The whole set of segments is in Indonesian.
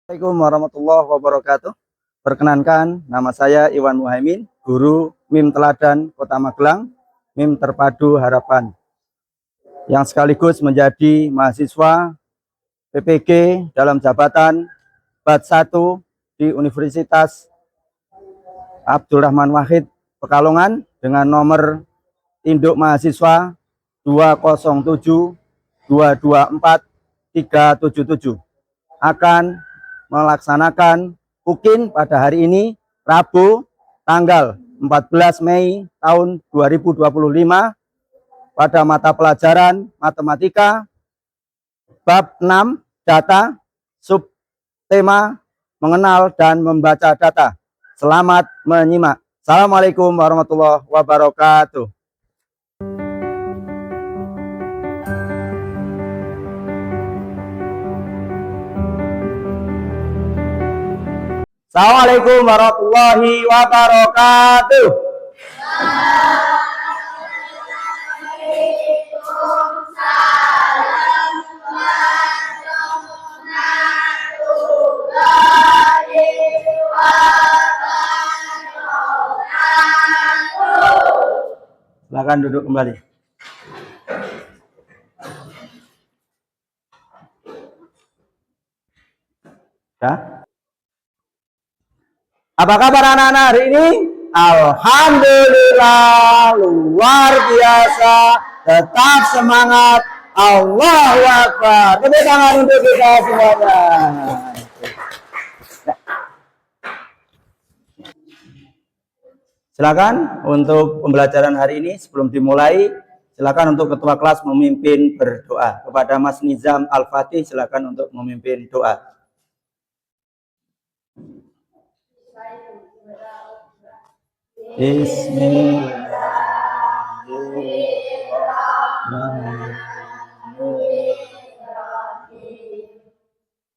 Assalamualaikum warahmatullahi wabarakatuh. Perkenankan, nama saya Iwan Muhaimin, guru MIM Teladan Kota Magelang, MIM Terpadu Harapan, yang sekaligus menjadi mahasiswa PPG dalam jabatan Bat 1 di Universitas Abdurrahman Wahid Pekalongan dengan nomor induk mahasiswa 207 224 377 akan melaksanakan UKIN pada hari ini Rabu tanggal 14 Mei tahun 2025 pada mata pelajaran matematika bab 6 data subtema mengenal dan membaca data. Selamat menyimak. Assalamualaikum warahmatullahi wabarakatuh. Assalamualaikum warahmatullahi wabarakatuh. Silakan duduk kembali. Ya. Apa kabar anak-anak hari ini? Alhamdulillah, luar biasa, tetap semangat, Allahu Akbar. Tepuk tangan untuk kita semuanya. Silakan untuk pembelajaran hari ini sebelum dimulai, silakan untuk ketua kelas memimpin berdoa. Kepada Mas Nizam Al-Fatih, silakan untuk memimpin doa. Bismillahirrahmanirrahim.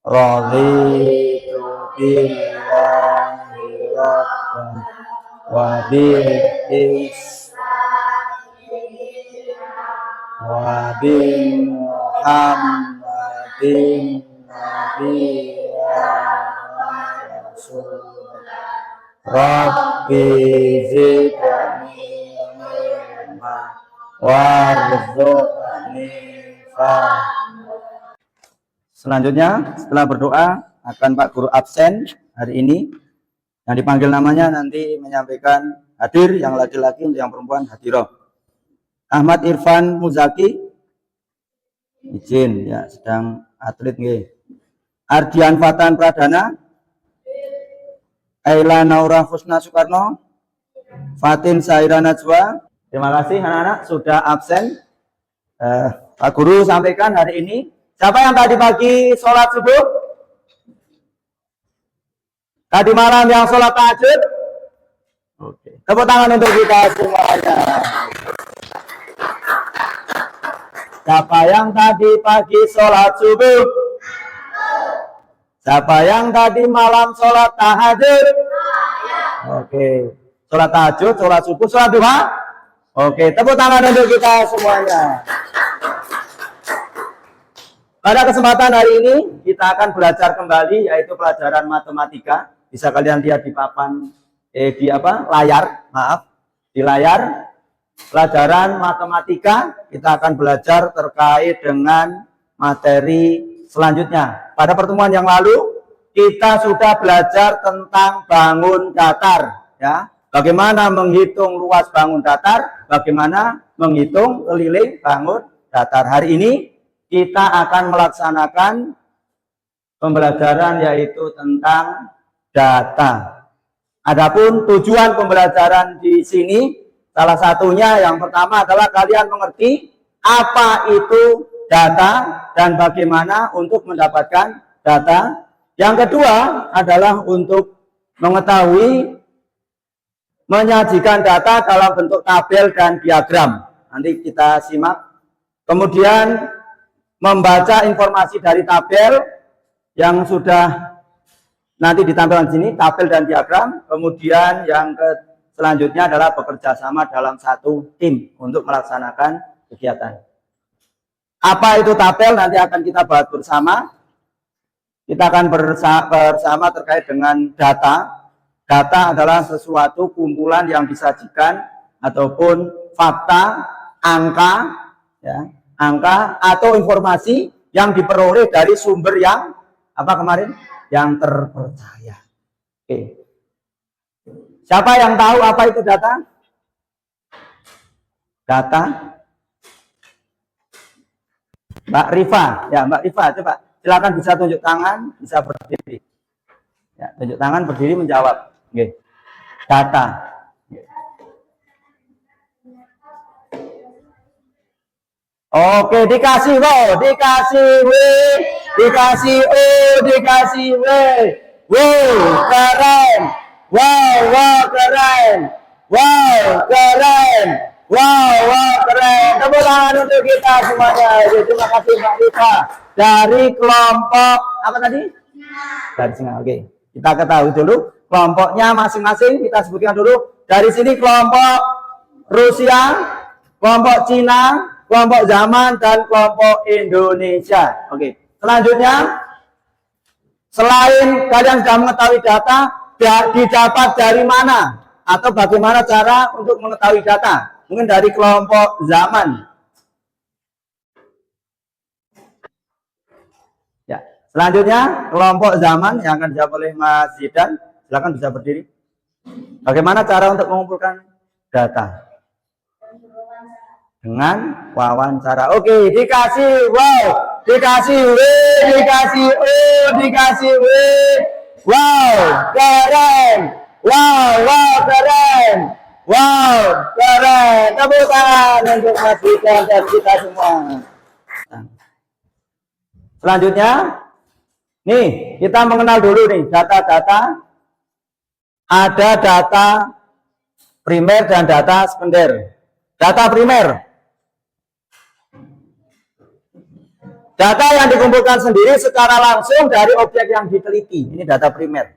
Raditu billahi rabban wa bil wa bi Muhammadin nabiyyan rasul. Rabbi zidni ilma warzuqni fahma. Selanjutnya setelah berdoa akan Pak Guru absen hari ini. Yang dipanggil namanya nanti menyampaikan hadir, yang laki-laki untuk yang perempuan hadiroh. Ahmad Irfan Muzaki izin ya, sedang atlet nggih. Ardian Fatan Pradana, Aila Naura Husna Soekarno, Fatin Saira Najwa. Terima kasih anak-anak sudah absen. Pak Guru sampaikan hari ini, siapa yang tadi pagi sholat subuh? Tadi malam yang sholat tahajud? Oke. Tepuk tangan untuk kita semuanya. Siapa yang tadi pagi sholat subuh? Siapa yang tadi malam sholat tahajud? Oke. Sholat tahajud, sholat subuh, sholat duha? Oke. Tepuk tangan untuk kita semuanya. Pada kesempatan hari ini kita akan belajar kembali yaitu pelajaran matematika. Bisa kalian lihat di papan layar, maaf, di layar pelajaran matematika. Kita akan belajar terkait dengan materi selanjutnya. Pada pertemuan yang lalu kita sudah belajar tentang bangun datar, ya. Bagaimana menghitung luas bangun datar, bagaimana menghitung keliling bangun datar. Hari ini kita akan melaksanakan pembelajaran yaitu tentang data. Adapun tujuan pembelajaran di sini salah satunya yang pertama adalah kalian mengerti apa itu data dan bagaimana untuk mendapatkan data. Yang kedua adalah untuk mengetahui menyajikan data dalam bentuk tabel dan diagram. Nanti kita simak. Kemudian membaca informasi dari tabel yang sudah nanti ditampilkan di sini, tabel dan diagram. Kemudian yang selanjutnya adalah bekerja sama dalam satu tim untuk melaksanakan kegiatan. Apa itu tabel nanti akan kita bahas bersama. kita akan bersama terkait dengan data. Data adalah sesuatu kumpulan yang disajikan ataupun fakta, angka, ya, angka atau informasi yang diperoleh dari sumber yang apa kemarin? Yang terpercaya. Oke. Siapa yang tahu apa itu data? Data. Mbak Rifa, ya Mbak Rifa, coba silakan bisa tunjuk tangan, bisa berdiri. Ya, tunjuk tangan, berdiri menjawab. Oke. Data. Oke, dikasih wow, dikasih W, dikasih O, dikasih W. Wow, keren. Wow, keren. Wow, keren. Wow, keren. Tepuk tangan untuk kita semuanya. Terima kasih Mbak Rika. Dari kelompok apa tadi? Dari Singa. Oke, kita ketahui dulu kelompoknya masing-masing. Kita sebutkan dulu. Dari sini kelompok Rusia, kelompok Cina, kelompok zaman, dan kelompok Indonesia. Oke, selanjutnya, selain kalian sudah mengetahui data, didapat dari mana? Atau bagaimana cara untuk mengetahui data? Mungkin dari kelompok zaman. Ya, selanjutnya, kelompok zaman yang akan dijawab oleh Mas Zidan. Silakan bisa berdiri. Bagaimana cara untuk mengumpulkan data? Dengan wawancara. Oke, dikasih wow, dikasih W, dikasih O, dikasih W. Wow, keren. Wow, keren. Wow, keren. Tepuk tangan untuk Mas Zidan dan kita semua. Selanjutnya, nih kita mengenal dulu nih data-data. Ada data primer dan data sekunder. Data primer, data yang dikumpulkan sendiri secara langsung dari objek yang diteliti. Ini data primer.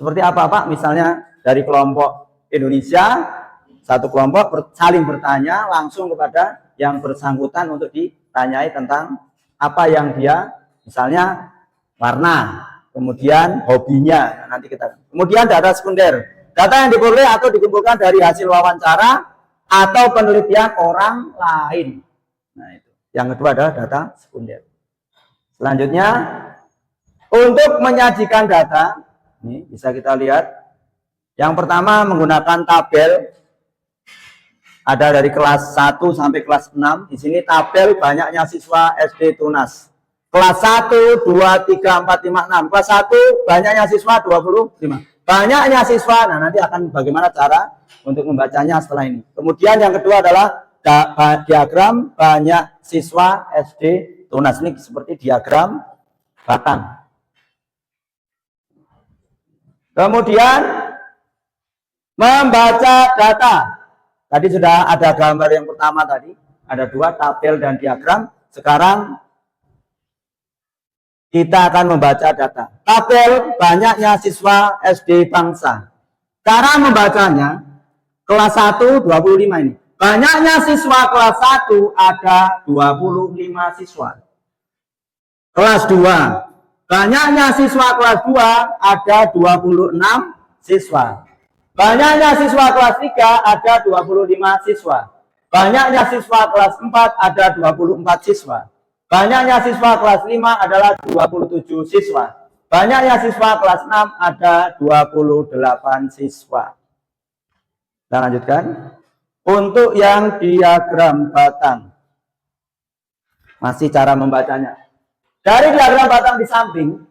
Seperti apa Pak? Misalnya dari kelompok Indonesia, satu kelompok saling bertanya langsung kepada yang bersangkutan untuk ditanyai tentang apa yang dia, misalnya warna, kemudian hobinya. Nanti kita. Kemudian data sekunder, data yang diperoleh atau dikumpulkan dari hasil wawancara atau penelitian orang lain. Nah, itu. Yang kedua adalah data sekunder. Selanjutnya, untuk menyajikan data, ini bisa kita lihat. Yang pertama menggunakan tabel. Ada dari kelas 1 sampai kelas 6. Di sini tabel banyaknya siswa SD Tunas. Kelas 1, 2, 3, 4, 5, 6. Kelas 1 banyaknya siswa 25. Banyaknya siswa, nah nanti akan bagaimana cara untuk membacanya setelah ini. Kemudian yang kedua adalah diagram banyak siswa SD Tunas. Ini seperti diagram batang. Kemudian membaca data. Tadi sudah ada gambar yang pertama tadi. Ada dua, tabel dan diagram. Sekarang kita akan membaca data. Tabel banyaknya siswa SD Bangsa. Cara membacanya, kelas 1 25 ini. Banyaknya siswa kelas 1 ada 25 siswa. Kelas 2. Banyaknya siswa kelas 2 ada 26 siswa. Banyaknya siswa kelas 3 ada 25 siswa. Banyaknya siswa kelas 4 ada 24 siswa. Banyaknya siswa kelas 5 adalah 27 siswa. Banyaknya siswa kelas 6 ada 28 siswa. Kita lanjutkan. Untuk yang diagram batang. Masih cara membacanya. Dari diagram batang di samping,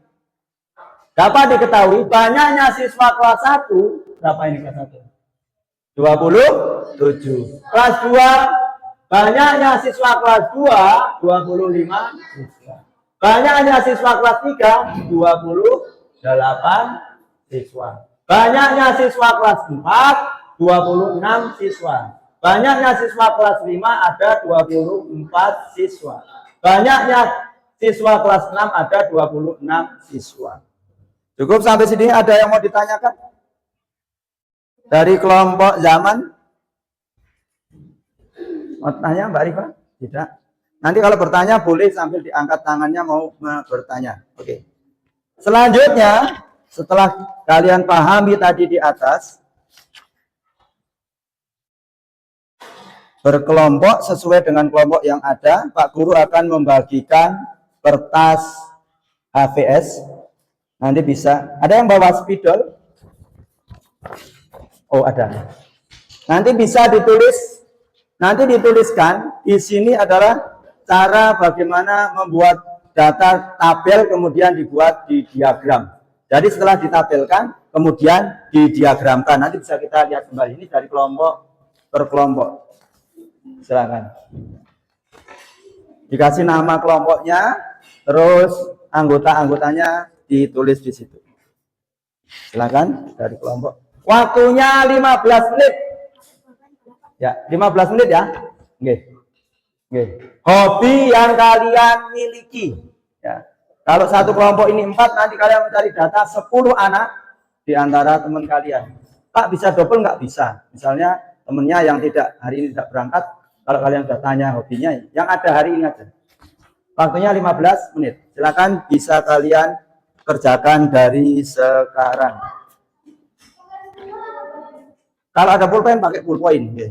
dapat diketahui banyaknya siswa kelas 1, berapa ini kelas 1? 27. Kelas 2, banyaknya siswa kelas 2, 25 siswa. Banyaknya siswa kelas 3, 28 siswa. Banyaknya siswa kelas 4, 26 siswa. Banyaknya siswa kelas 5 ada 24 siswa. Banyaknya siswa kelas 6 ada 26 siswa. Cukup sampai sini, ada yang mau ditanyakan? Dari kelompok zaman? Mau tanya Mbak Rifa? Tidak. Nanti kalau bertanya boleh sambil diangkat tangannya mau bertanya. Oke. Selanjutnya, setelah kalian pahami tadi di atas, berkelompok sesuai dengan kelompok yang ada, Pak Guru akan membagikan kertas HVS. Nanti bisa, ada yang bawa spidol? Oh, ada. Nanti bisa ditulis, nanti dituliskan di sini adalah cara bagaimana membuat data tabel kemudian dibuat di diagram. Jadi setelah ditabelkan kemudian didiagramkan. Nanti bisa kita lihat kembali ini dari kelompok per kelompok. Silakan. Dikasih nama kelompoknya, terus anggota-anggotanya ditulis di situ. Silakan dari kelompok. Waktunya 15 menit. Ya, 15 menit ya. Oke. Oke. Hobi yang kalian miliki. Ya. Kalau satu kelompok ini 4, nanti kalian mencari data 10 anak di antara teman kalian. Pak, bisa double nggak? Bisa. Misalnya temennya yang tidak hari ini tidak berangkat, kalau kalian sudah tanya hobinya, yang ada hari ini aja. Waktunya 15 menit. Silakan bisa kalian kerjakan dari sekarang. Kalau ada pulpen pakai pulpen. Okay.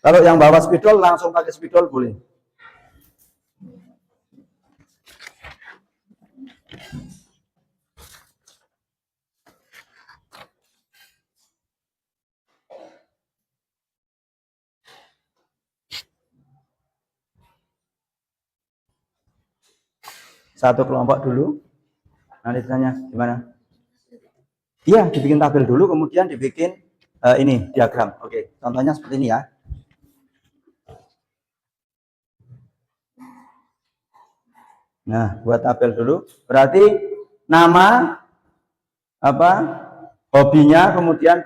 Kalau yang bawa spidol langsung pakai spidol boleh. Satu kelompok dulu. Nanti tanya gimana? Iya, dibikin tabel dulu, kemudian dibikin ini diagram. Oke, contohnya seperti ini ya. Nah, buat tabel dulu. Berarti nama apa? Hobinya, kemudian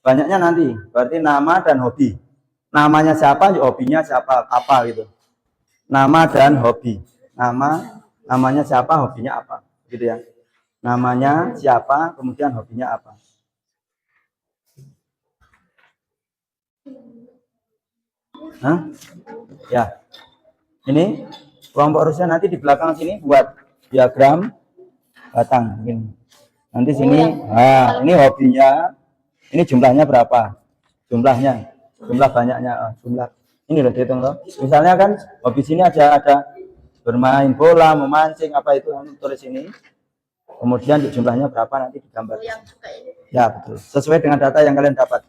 banyaknya nanti. Berarti nama dan hobi. Namanya siapa, hobinya siapa, apa gitu. Nama dan hobi. Namanya siapa, hobinya apa, gitu ya. Namanya siapa, kemudian hobinya apa. Hah? Ya. Ini kelompok Rusia nanti di belakang sini buat diagram batang ini. Nanti sini, nah ini hobinya, ini jumlahnya berapa? Jumlah banyaknya, jumlah. Ini loh dihitung loh. Misalnya kan hobi sini ada bermain bola, memancing, apa itu tulis ini. Kemudian jumlahnya berapa nanti digambar. Ya betul. Sesuai dengan data yang kalian dapat.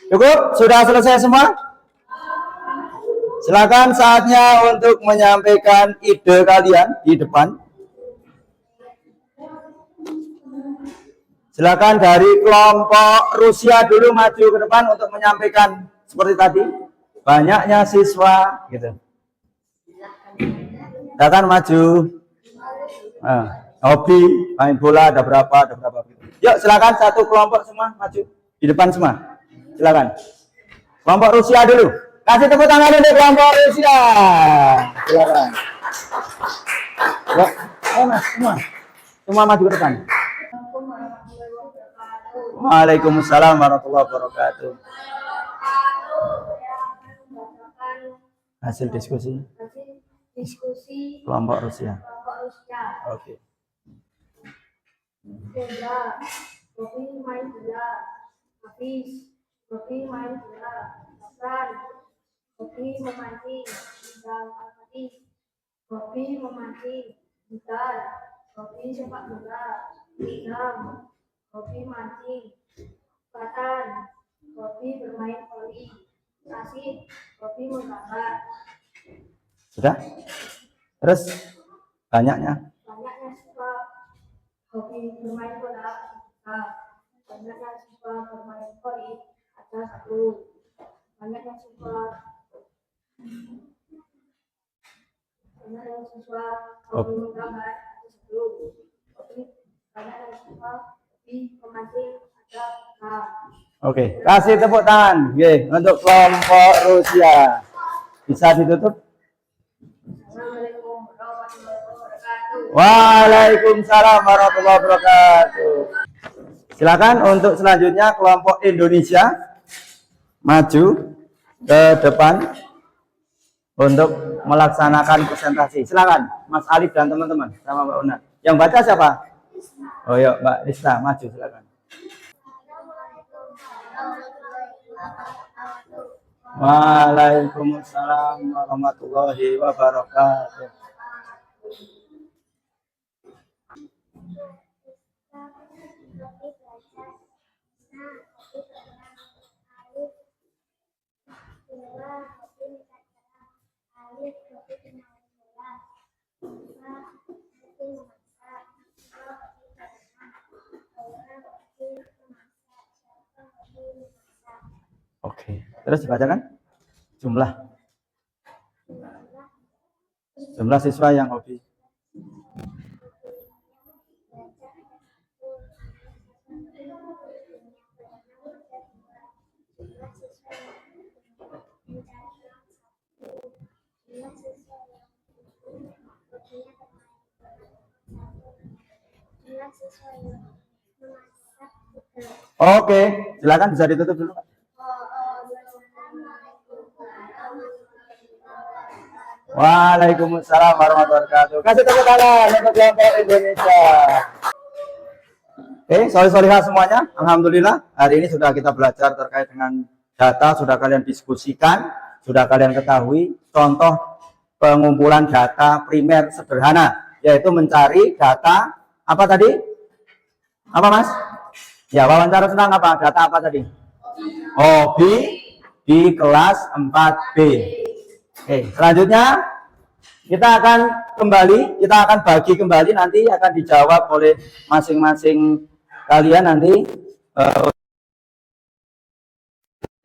Cukup? Sudah selesai semua? Silakan saatnya untuk menyampaikan ide kalian di depan. Silakan dari kelompok Rusia dulu maju ke depan untuk menyampaikan seperti tadi. Banyaknya siswa gitu. Silakan maju. Hobi main bola ada berapa gitu. Yuk silakan satu kelompok semua maju di depan semua. Silakan. Kelompok Rusia dulu. Kasih tepuk tangan untuk kelompok Rusia. Silakan. Ya, mas, semua maju ke depan. Waalaikumsalam warahmatullahi wabarakatuh. Hasil diskusi kelompok Rusia. Oke. Kopi main bola, habis kopi main bola, Hasan, kopi memancing, dan Al-Fatih, kopi memancing, gitar, kopi sepak bola, Islam, kopi mancing, Fatan, kopi bermain voli, Asyik, kopi menggambar. Sudah? Terus banyaknya Siswa hobi bermain bola, banyaknya siswa bermain voli ada 1. Banyaknya siswa hobi menggambar ada 1. Banyaknya siswa hobi memancing ada 6. Oke, kasih tepuk tangan untuk kelompok Rusia. Bisa ditutup? Waalaikumsalam warahmatullahi wabarakatuh. Silakan untuk selanjutnya kelompok Indonesia maju ke depan. untuk melaksanakan presentasi. Silakan Mas Alif dan teman-teman sama Mbak Una. Yang baca siapa? Oh ya, Mbak Rista, maju silakan. Waalaikumsalam warahmatullahi wabarakatuh. Oke, terus dibacakan jumlah siswa yang hobi. Oke, silakan bisa ditutup dulu. Waalaikumsalam warahmatullahi wabarakatuh. Kasih tepuk tangan untuk kelompok Indonesia. Oke, sorry semuanya. Alhamdulillah hari ini sudah kita belajar terkait dengan data, sudah kalian diskusikan, sudah kalian ketahui contoh pengumpulan data primer sederhana, yaitu mencari data apa tadi? Apa Mas? Ya, wawancara tentang apa? Data apa tadi? Hobi di kelas 4B. Oke, selanjutnya kita akan bagi kembali, nanti akan dijawab oleh masing-masing kalian nanti.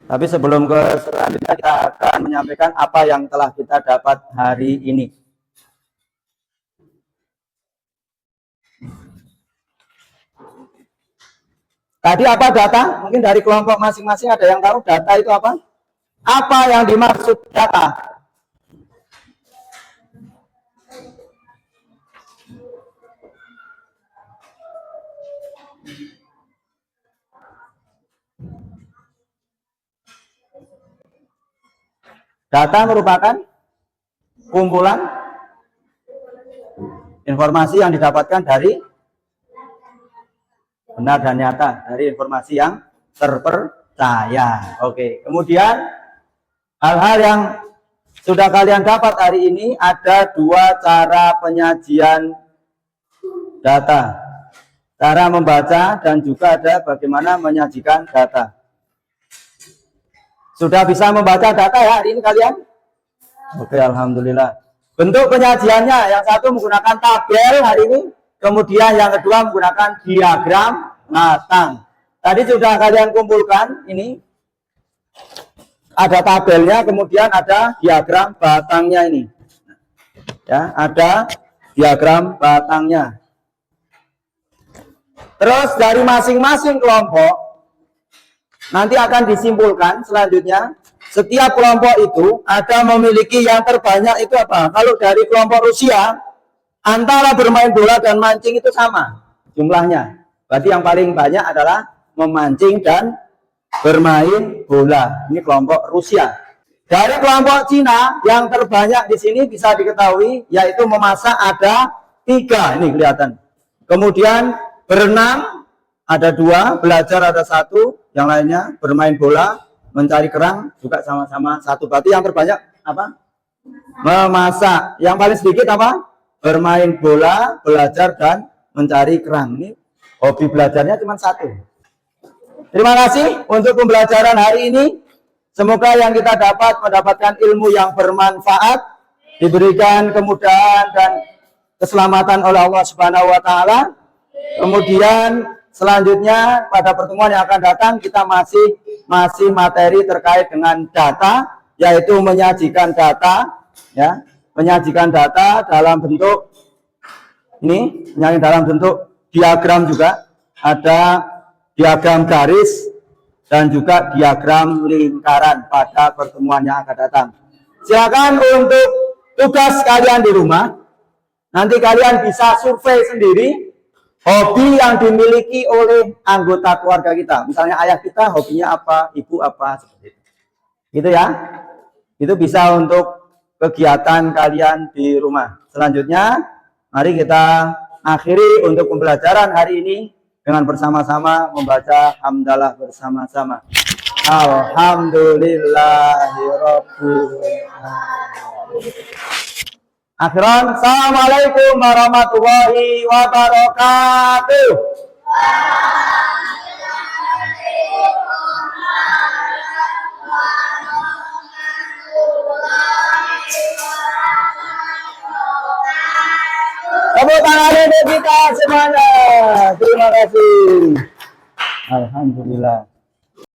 Tapi sebelum ke selanjutnya kita akan menyampaikan apa yang telah kita dapat hari ini. Tadi apa data? Mungkin dari kelompok masing-masing ada yang tahu data itu apa? Apa yang dimaksud data? Data merupakan kumpulan informasi yang didapatkan dari benar dan nyata, dari informasi yang terpercaya. Oke, kemudian hal-hal yang sudah kalian dapat hari ini, ada dua cara penyajian data. Cara membaca dan juga ada bagaimana menyajikan data. Sudah bisa membaca data ya hari ini kalian? Oke, alhamdulillah. Bentuk penyajiannya, yang satu menggunakan tabel hari ini, kemudian yang kedua menggunakan diagram matang. Tadi sudah kalian kumpulkan ini. Ada tabelnya, kemudian ada diagram batangnya ini. Ya, ada diagram batangnya. Terus dari masing-masing kelompok nanti akan disimpulkan selanjutnya, setiap kelompok itu ada memiliki yang terbanyak itu apa? Kalau dari kelompok Rusia, antara bermain bola dan mancing itu sama jumlahnya. Berarti yang paling banyak adalah memancing dan bermain bola. Ini kelompok Rusia. Dari kelompok Cina, yang terbanyak di sini bisa diketahui, yaitu memasak ada 3. Ini kelihatan. Kemudian berenang ada 2, belajar ada 1, yang lainnya bermain bola, mencari kerang juga sama-sama 1. Berarti yang terbanyak apa? Memasak. Yang paling sedikit apa? Bermain bola, belajar dan mencari kerang. Ini hobi belajarnya cuma 1. Terima kasih untuk pembelajaran hari ini. Semoga yang kita dapat mendapatkan ilmu yang bermanfaat, diberikan kemudahan dan keselamatan oleh Allah Subhanahu wa taala. Kemudian selanjutnya pada pertemuan yang akan datang kita masih materi terkait dengan data, yaitu menyajikan data, ya, menyajikan data dalam bentuk ini, yang dalam bentuk diagram juga, ada diagram garis dan juga diagram lingkaran pada pertemuan yang akan datang. Silakan untuk tugas kalian di rumah, nanti kalian bisa survei sendiri hobi yang dimiliki oleh anggota keluarga kita. Misalnya ayah kita hobinya apa, ibu apa, seperti itu. Gitu ya. Itu bisa untuk kegiatan kalian di rumah. Selanjutnya, mari kita akhiri untuk pembelajaran hari ini dengan bersama-sama membaca hamdalah bersama-sama. Alhamdulillahirabbil alamin. Akhiran, assalamualaikum warahmatullahi wabarakatuh. Tepuk tangan untuk kita semuanya. Terima kasih. Alhamdulillah.